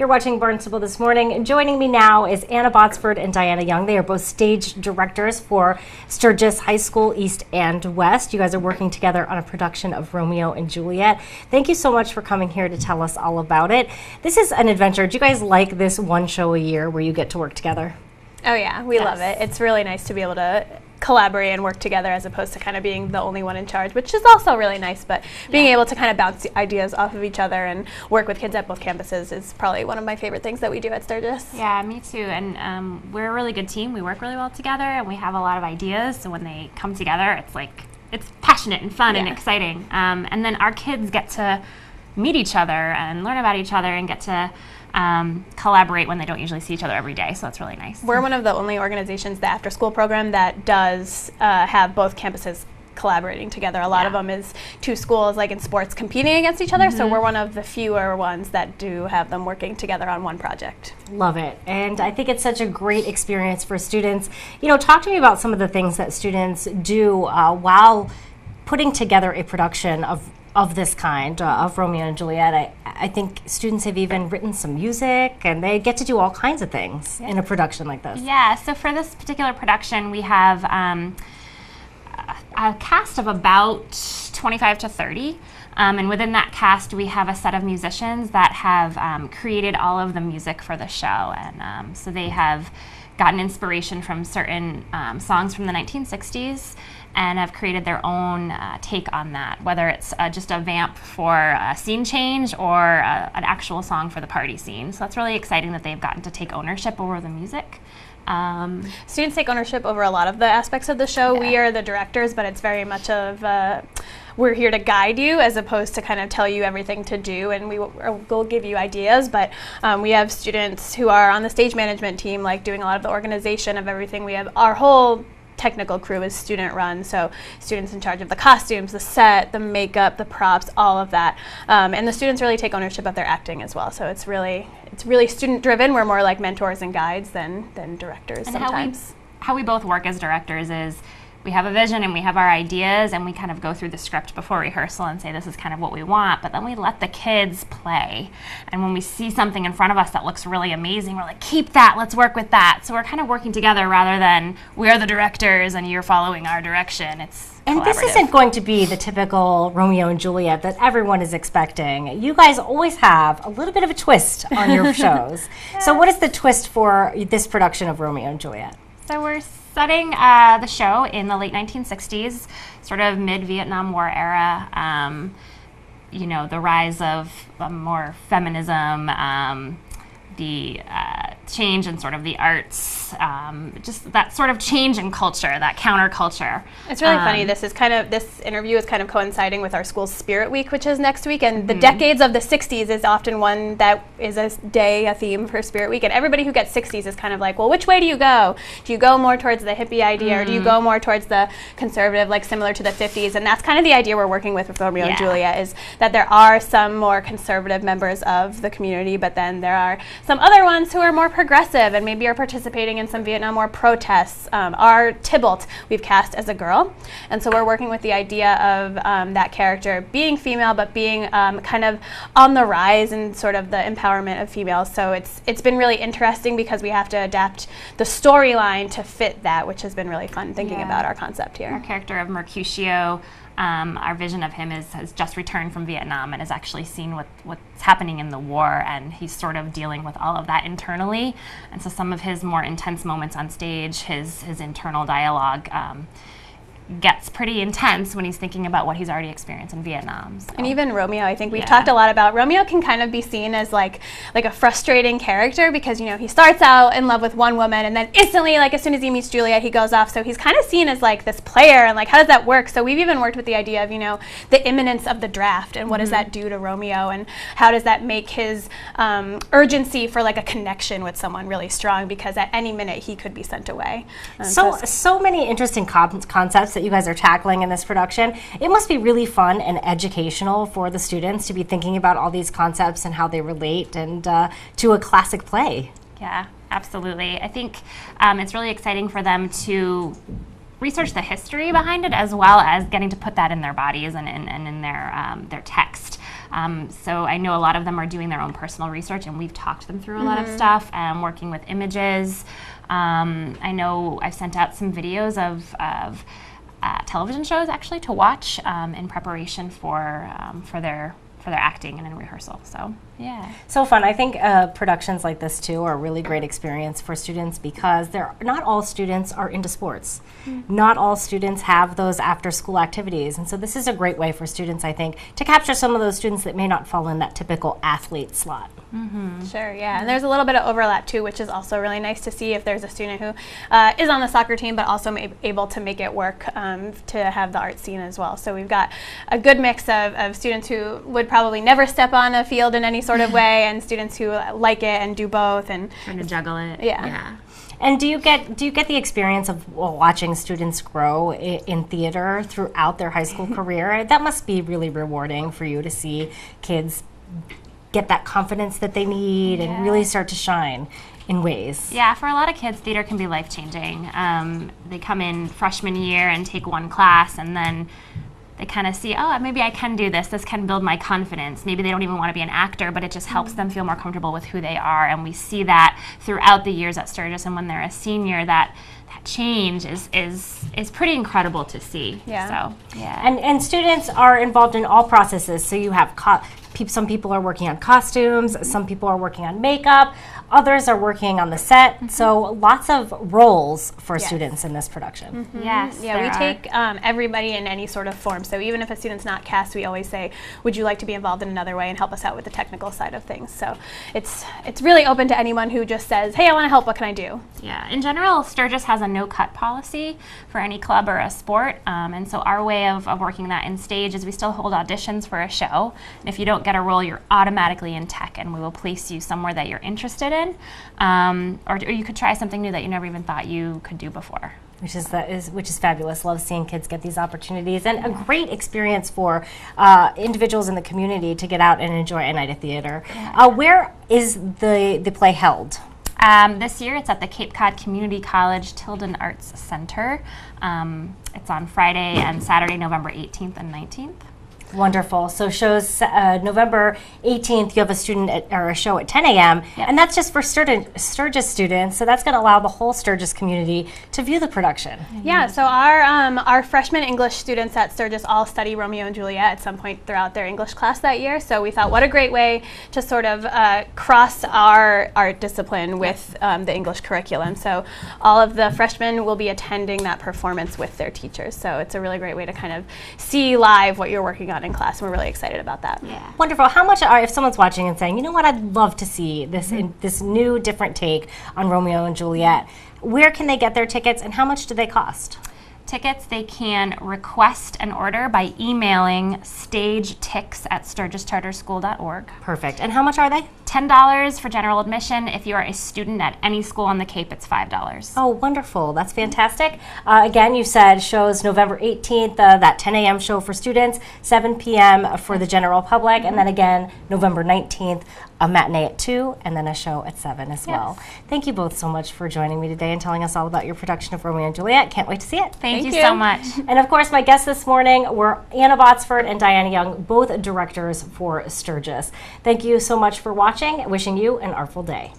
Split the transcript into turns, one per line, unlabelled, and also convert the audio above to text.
You're watching Barnstable This Morning, and joining me now is Anna Botsford and Diana Young. They are both stage directors for Sturgis High School East and West. You guys are working together on a production of Romeo and Juliet. Thank you so much for coming here to tell us all about it. This is an adventure. Do you guys like this one show a year where you get to work together?
Oh yeah, we love it. It's really nice to be able to collaborate and work together as opposed to kind of being the only one in charge, which is also really nice, but being able to kind of bounce ideas off of each other and work with kids at both campuses is probably one of my favorite things that we do at Sturgis.
Yeah, me too, and we're a really good team. We work really well together and we have a lot of ideas, so when they come together it's passionate and fun and exciting, and then our kids get to meet each other and learn about each other and get to collaborate when they don't usually see each other every day, so that's really nice.
We're one of the only organizations, the after school program, that does have both campuses collaborating together. A lot of them is two schools like in sports competing against each other, so we're one of the fewer ones that do have them working together on one project.
Love it, and I think it's such a great experience for students. You know, talk to me about some of the things that students do while putting together a production of this kind, of Romeo and Juliet. I think students have even written some music, and they get to do all kinds of things in a production like this.
Yeah, so for this particular production, we have a cast of about 25 to 30, and within that cast, we have a set of musicians that have created all of the music for the show, and so they have gotten inspiration from certain songs from the 1960s, and have created their own take on that, whether it's just a vamp for a scene change or an actual song for the party scene. So that's really exciting that they've gotten to take ownership over the music.
Students take ownership over a lot of the aspects of the show. We are the directors, but it's very much of we're here to guide you as opposed to kind of tell you everything to do, and we'll give you ideas, but we have students who are on the stage management team, like doing a lot of the organization of everything. We have our whole technical crew is student run, so students in charge of the costumes, the set, the makeup, the props, all of that, and the students really take ownership of their acting as well. So it's really student driven. We're more like mentors and guides than directors. And sometimes
how we both work as directors is we have a vision and we have our ideas, and we kind of go through the script before rehearsal and say this is kind of what we want, but then we let the kids play, and when we see something in front of us that looks really amazing, we're like, keep that, let's work with that. So we're kind of working together rather than we are the directors and you're following our direction.
And this isn't going to be the typical Romeo and Juliet that everyone is expecting. You guys always have a little bit of a twist on your shows. So what is the twist for this production of Romeo and Juliet?
So we're setting the show in the late 1960s, sort of mid-Vietnam War era, you know, the rise of more feminism, the change in sort of the arts, just that sort of change in culture, that counterculture.
It's really funny. This interview is kind of coinciding with our school's Spirit Week, which is next week, and the decades of the 60s is often one that is a theme for Spirit Week, and everybody who gets 60s is kind of like, well, which way do you go? Do you go more towards the hippie idea, or do you go more towards the conservative, like similar to the 50s? And that's kind of the idea we're working with Romeo and Juliet, is that there are some more conservative members of the community, but then there are some other ones who are more progressive and maybe are participating in some Vietnam War protests. Our Tybalt we've cast as a girl, and so we're working with the idea of that character being female but being kind of on the rise and sort of the empowerment of females. So it's been really interesting because we have to adapt the storyline to fit that, which has been really fun thinking about our concept here.
Our character of Mercutio, our vision of him has just returned from Vietnam and has actually seen what's happening in the war, and he's sort of dealing with all of that internally. And so some of his more intense moments on stage, his internal dialogue, gets pretty intense when he's thinking about what he's already experienced in Vietnam. So.
And even Romeo, I think we've talked a lot about, Romeo can kind of be seen as like a frustrating character because, you know, he starts out in love with one woman and then instantly, like as soon as he meets Juliet, he goes off. So he's kind of seen as like this player, and like, how does that work? So we've even worked with the idea of, you know, the imminence of the draft and what does that do to Romeo, and how does that make his urgency for like a connection with someone really strong, because at any minute he could be sent away.
So many interesting concepts that you guys are tackling in this production. It must be really fun and educational for the students to be thinking about all these concepts and how they relate and to a classic play.
Yeah, absolutely. I think it's really exciting for them to research the history behind it, as well as getting to put that in their bodies and in their text. So I know a lot of them are doing their own personal research, and we've talked them through a lot of stuff, working with images. I know I've sent out some videos of television shows actually to watch in preparation for their acting and in rehearsal. So yeah,
so fun. I think productions like this too are a really great experience for students because not all students are into sports. Not all students have those after school activities, and so this is a great way for students, I think, to capture some of those students that may not fall in that typical athlete slot.
Sure, yeah, and there's a little bit of overlap too, which is also really nice to see if there's a student who is on the soccer team but also able to make it work to have the art scene as well. So we've got a good mix of students who would probably never step on a field in any sort of way, and students who like it and do both and
trying to juggle it.
Yeah.
And do you get the experience of watching students grow in theater throughout their high school career? That must be really rewarding for you to see kids get that confidence that they need and really start to shine in ways.
Yeah, for a lot of kids, theater can be life-changing. They come in freshman year and take one class, and then they kind of see, oh, maybe I can do this. This can build my confidence. Maybe they don't even want to be an actor, but it just helps them feel more comfortable with who they are. And we see that throughout the years at Sturgis, and when they're a senior, that change is pretty incredible to see.
Yeah.
So yeah.
And students are involved in all processes. So you have some people are working on costumes, some people are working on makeup, others are working on the set. So lots of roles for students in this production.
Yes.
Yeah, we take everybody in any sort of form. So even if a student's not cast, we always say, would you like to be involved in another way and help us out with the technical side of things? So it's really open to anyone who just says, hey, I want to help, what can I do?
Yeah, in general, Sturgis has a no-cut policy for any club or a sport, and so our way of working that in stage is we still hold auditions for a show, and if you don't get a role, you're automatically in tech, and we will place you somewhere that you're interested in, or you could try something new that you never even thought you could do before.
Which is fabulous. Love seeing kids get these opportunities, and a great experience for individuals in the community to get out and enjoy a night of theater. Where is the play held?
This year it's at the Cape Cod Community College Tilden Arts Center. It's on Friday and Saturday, November 18th and 19th.
Wonderful. So shows November 18th, you have a show at 10 a.m. And that's just for Sturgis students. So that's going to allow the whole Sturgis community to view the production.
Yeah. So our freshman English students at Sturgis all study Romeo and Juliet at some point throughout their English class that year. So we thought, what a great way to sort of cross our art discipline with the English curriculum. So all of the freshmen will be attending that performance with their teachers. So it's a really great way to kind of see live what you're working on in class. We're really excited about that.
Yeah.
Wonderful. How much if someone's watching and saying, you know what, I'd love to see this new different take on Romeo and Juliet, where can they get their tickets and how much do they cost?
Tickets they can request an order by emailing stagetix@sturgischarterschool.org.
Perfect. And how much are they?
$10 for general admission. If you are a student at any school on the Cape, it's $5.
Oh, wonderful. That's fantastic. Again, you said shows November 18th, that 10 a.m. show for students, 7 p.m. for the general public, and then again, November 19th, a matinee at 2, and then a show at 7 as well. Thank you both so much for joining me today and telling us all about your production of Romeo and Juliet. Can't wait to see it.
Thank you so much.
And of course, my guests this morning were Anna Botsford and Diana Young, both directors for Sturgis. Thank you so much for watching. Wishing you an artful day.